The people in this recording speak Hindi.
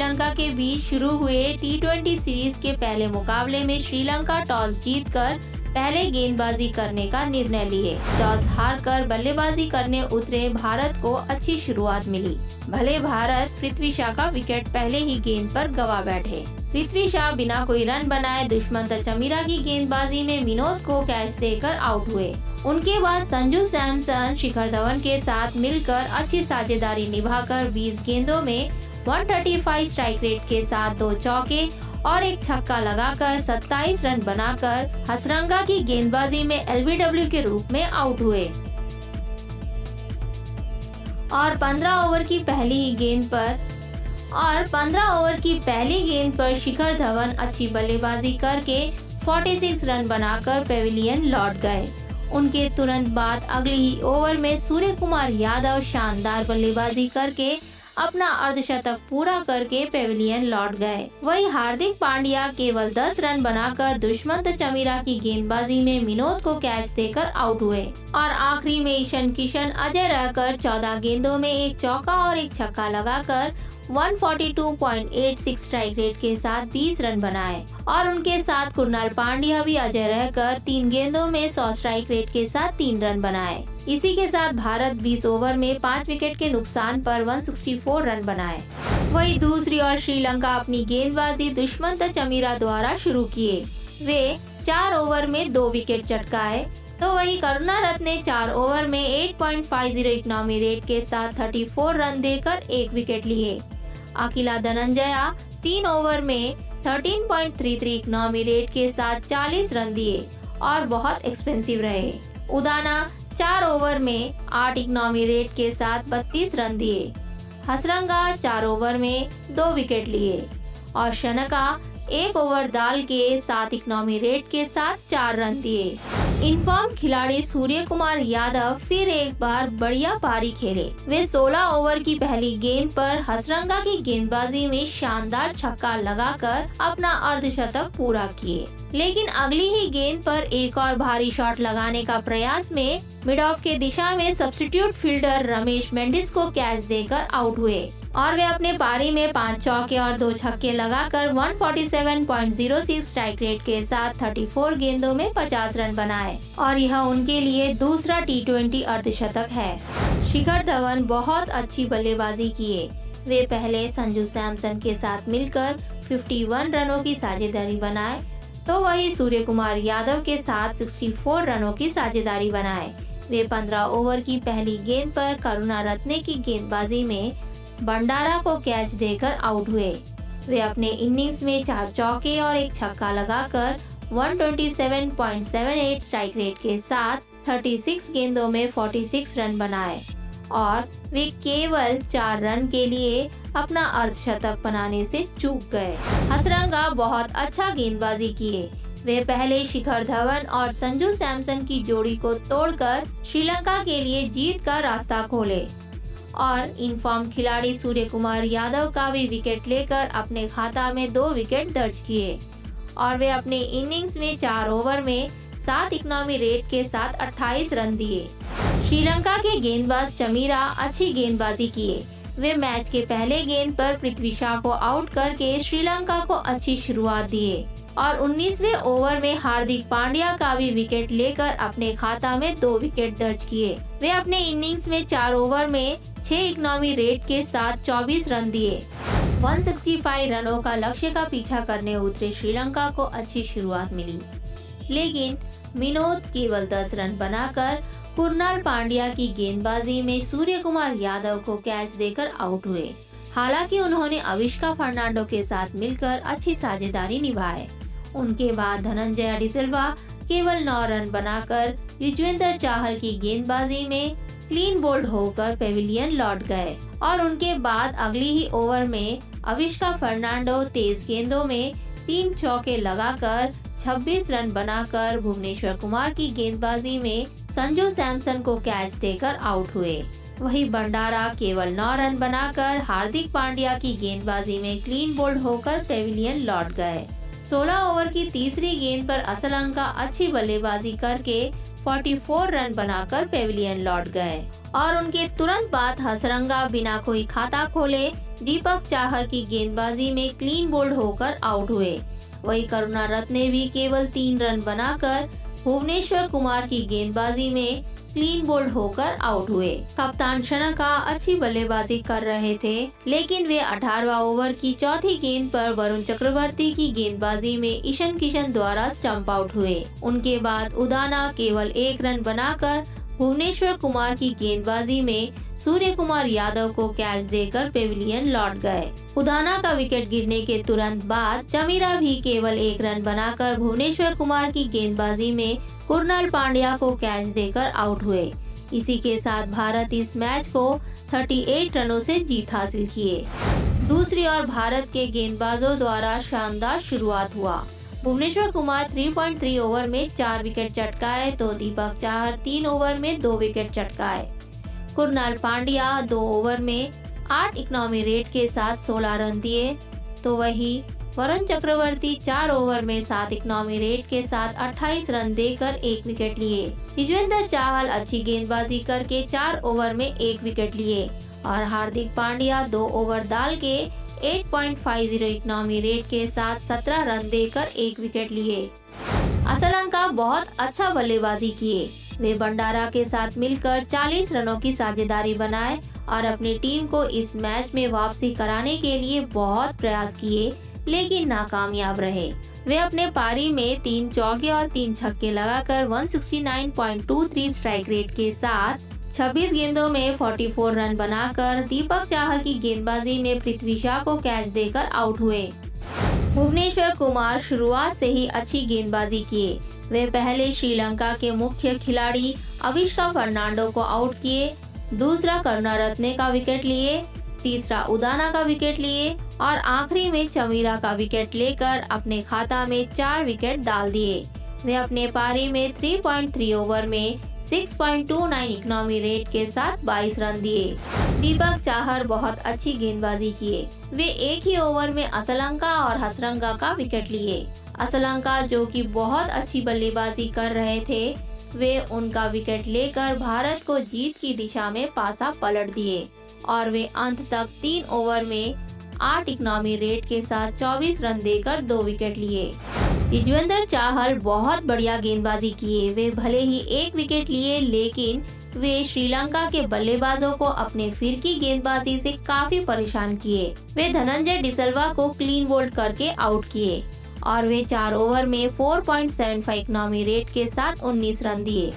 श्रीलंका के बीच शुरू हुए टी20 सीरीज के पहले मुकाबले में श्रीलंका टॉस जीतकर पहले गेंदबाजी करने का निर्णय लिए। टॉस हारकर बल्लेबाजी करने उतरे भारत को अच्छी शुरुआत मिली। भले भारत पृथ्वी शॉ का विकेट पहले ही गेंद पर गंवा बैठे। पृथ्वी शॉ बिना कोई रन बनाए दुष्मंत चमीरा की गेंदबाजी में विनोद को कैच देकर आउट हुए। उनके बाद संजू सैमसन शिखर धवन के साथ मिलकर अच्छी साझेदारी निभाकर 20 गेंदों में 135 स्ट्राइक रेट के साथ 2 चौके और 1 छक्का लगाकर 27 रन बनाकर हसरंगा की गेंदबाजी में एलबीडब्ल्यू के रूप में आउट हुए और 15 ओवर की पहली गेंद पर शिखर धवन अच्छी बल्लेबाजी करके 46 रन बनाकर पेविलियन लौट गए। उनके तुरंत बाद अगले ही ओवर में सूर्य कुमार यादव शानदार बल्लेबाजी करके अपना अर्धशतक पूरा करके पेविलियन लौट गए। वहीं हार्दिक पांड्या केवल 10 रन बनाकर दुष्मंत चमीरा की गेंदबाजी में विनोद को कैच देकर आउट हुए और आखिरी में ईशान किशन अजय रहकर 14 गेंदों में 1 चौका और 1 छक्का लगाकर 142.86 स्ट्राइक रेट के साथ 20 रन बनाए और उनके साथ कुणाल पांड्या भी अजय रहकर 3 गेंदों में 100 स्ट्राइक रेट के साथ 3 रन बनाए। इसी के साथ भारत 20 ओवर में 5 विकेट के नुकसान पर 164 रन बनाए। वहीं दूसरी ओर श्रीलंका अपनी गेंदबाजी दुष्मंत चमीरा द्वारा शुरू किए। वे 4 ओवर में 2 विकेट चटकाए तो वही करुणारत्ने ने 4 ओवर में 8.50 इकोनॉमी रेट के साथ 34 रन देकर 1 विकेट लिए। अकिला धनंजया 3 ओवर में 13.33 इकोनॉमी रेट के साथ 40 रन दिए और बहुत एक्सपेंसिव रहे। उदाना 4 ओवर में 8 इकोनॉमी रेट के साथ 32 रन दिए। हसरंगा 4 ओवर में 2 विकेट लिए और शनका 1 ओवर डाल के 7 इकोनॉमी रेट के साथ 4 रन दिए। इनफॉर्म खिलाड़ी सूर्य कुमार यादव फिर एक बार बढ़िया पारी खेले। वे 16 ओवर की पहली गेंद पर हसरंगा की गेंदबाजी में शानदार छक्का लगाकर अपना अर्धशतक पूरा किए, लेकिन अगली ही गेंद पर एक और भारी शॉट लगाने का प्रयास में मिड ऑफ के दिशा में सब्स्टिट्यूट फील्डर रमेश मेंडिस को कैच देकर आउट हुए और वे अपने पारी में 5 चौके और 2 छक्के लगाकर 147.06 स्ट्राइक रेट के साथ 34 गेंदों में 50 रन बनाए और यह उनके लिए दूसरा टी20 अर्धशतक है। शिखर धवन बहुत अच्छी बल्लेबाजी किए। वे पहले संजू सैमसन के साथ मिलकर 51 रनों की साझेदारी बनाए तो वही सूर्य कुमार यादव के साथ 64 रनों की साझेदारी बनाए। वे 15 ओवर की पहली गेंद पर करुणारत्ने की गेंदबाजी में भंडारा को कैच देकर आउट हुए। वे अपने इनिंग्स में 4 चौके और 1 छक्का लगाकर 127.78 स्ट्राइक रेट के साथ 36 गेंदों में 46 रन बनाए और वे केवल 4 रन के लिए अपना अर्धशतक बनाने से चूक गए। हसरंगा बहुत अच्छा गेंदबाजी किए। वे पहले शिखर धवन और संजू सैमसन की जोड़ी को तोड़कर श्रीलंका के लिए जीत का रास्ता खोले और इनफॉर्म खिलाड़ी सूर्य कुमार यादव का भी विकेट लेकर अपने खाता में 2 विकेट दर्ज किए और वे अपने इनिंग्स में 4 ओवर में 7 इकोनॉमी रेट के साथ 28 रन दिए। श्रीलंका के गेंदबाज चमीरा अच्छी गेंदबाजी किए। वे मैच के पहले गेंद पर पृथ्वी शॉ को आउट करके श्रीलंका को अच्छी शुरुआत दिए और 19वें ओवर में हार्दिक पांड्या का भी विकेट लेकर अपने खाता में 2 विकेट दर्ज किए। वे अपने इनिंग्स में 4 ओवर में 6 इकोनॉमी रेट के साथ 24 रन दिए। 165 रनों का लक्ष्य का पीछा करने उतरे श्रीलंका को अच्छी शुरुआत मिली, लेकिन विनोद केवल 10 रन बनाकर कुणाल पांड्या की गेंदबाजी में सूर्य कुमार यादव को कैच देकर आउट हुए। हालांकि उन्होंने अविष्का फर्नांडो के साथ मिलकर अच्छी साझेदारी निभाए। उनके बाद धनंजय डिसिल्वा केवल 9 रन बनाकर युजवेंद्र चाहल की गेंदबाजी में क्लीन बोल्ड होकर पेविलियन लौट गए और उनके बाद अगली ही ओवर में अविष्का फर्नांडो 23 गेंदों में 3 चौके लगाकर 26 रन बनाकर भुवनेश्वर कुमार की गेंदबाजी में संजू सैमसन को कैच देकर आउट हुए। वहीं भंडारा केवल 9 रन बनाकर हार्दिक पांड्या की गेंदबाजी में क्लीन बोल्ड होकर पेविलियन लौट गए। 16 ओवर की तीसरी गेंद पर असलंका अच्छी बल्लेबाजी करके 44 रन बनाकर पेविलियन लौट गए और उनके तुरंत बाद हसरंगा बिना कोई खाता खोले दीपक चाहर की गेंदबाजी में क्लीन बोल्ड होकर आउट हुए। वही करुणारत्ने भी केवल 3 रन बनाकर भुवनेश्वर कुमार की गेंदबाजी में क्लीन बोल्ड होकर आउट हुए। कप्तान शनका अच्छी बल्लेबाजी कर रहे थे, लेकिन वे 18वां ओवर की चौथी गेंद पर वरुण चक्रवर्ती की गेंदबाजी में ईशन किशन द्वारा स्टंप आउट हुए। उनके बाद उदाना केवल 1 रन बनाकर भुवनेश्वर कुमार की गेंदबाजी में सूर्य कुमार यादव को कैच देकर पेविलियन लौट गए। उदाना का विकेट गिरने के तुरंत बाद चमीरा भी केवल 1 रन बनाकर भुवनेश्वर कुमार की गेंदबाजी में कुरनाल पांड्या को कैच देकर आउट हुए। इसी के साथ भारत इस मैच को 38 रनों से जीत हासिल किए। दूसरी ओर भारत के गेंदबाजों द्वारा शानदार शुरुआत हुआ। भुवनेश्वर कुमार 3.3 ओवर में 4 विकेट चटकाए तो दीपक चाहर 3 ओवर में 2 विकेट चटकाए। कुरनाल पांड्या 2 ओवर में 8 इकनॉमी रेट के साथ 16 रन दिए, तो वही वरुण चक्रवर्ती 4 ओवर में 7 इकनॉमी रेट के साथ 28 रन देकर 1 विकेट लिए। युजवेंद्र चहल अच्छी गेंदबाजी करके 4 ओवर में 1 विकेट लिए और हार्दिक पांड्या 2 ओवर डाल के 8.50 इकनॉमी रेट के साथ 17 रन देकर 1 विकेट लिए। असलंका बहुत अच्छा बल्लेबाजी किए। वे भंडारा के साथ मिलकर 40 रनों की साझेदारी बनाए और अपनी टीम को इस मैच में वापसी कराने के लिए बहुत प्रयास किए, लेकिन नाकामयाब रहे। वे अपने पारी में 3 चौके और 3 छक्के लगाकर 169.23 स्ट्राइक रेट के साथ 26 गेंदों में 44 रन बनाकर दीपक चाहर की गेंदबाजी में पृथ्वी शॉ को कैच देकर आउट हुए। भुवनेश्वर कुमार शुरुआत से ही अच्छी गेंदबाजी किए। वे पहले श्रीलंका के मुख्य खिलाड़ी अविष्का फर्नांडो को आउट किए, दूसरा करुणारत्ने का विकेट लिए, तीसरा उदाना का विकेट लिए और आखिरी में चमीरा का विकेट लेकर अपने खाता में 4 विकेट डाल दिए। वे अपने पारी में 3.3 ओवर में 6.29 इकनॉमी रेट के साथ 22 रन दिए। दीपक चाहर बहुत अच्छी गेंदबाजी किए। वे एक ही ओवर में असलंका और हसरंगा का विकेट लिए। असलंका जो कि बहुत अच्छी बल्लेबाजी कर रहे थे, वे उनका विकेट लेकर भारत को जीत की दिशा में पासा पलट दिए और वे अंत तक 3 ओवर में 8 इकनॉमी रेट के साथ 24 रन देकर 2 विकेट लिए। युजवेंद्र चहल बहुत बढ़िया गेंदबाजी किए। वे भले ही 1 विकेट लिए, लेकिन वे श्रीलंका के बल्लेबाजों को अपने फिरकी गेंदबाजी से काफी परेशान किए। वे धनंजय डिसल्वा को क्लीन बोल्ड करके आउट किए और वे 4 ओवर में 4.75 इकनॉमी रेट के साथ 19 रन दिए।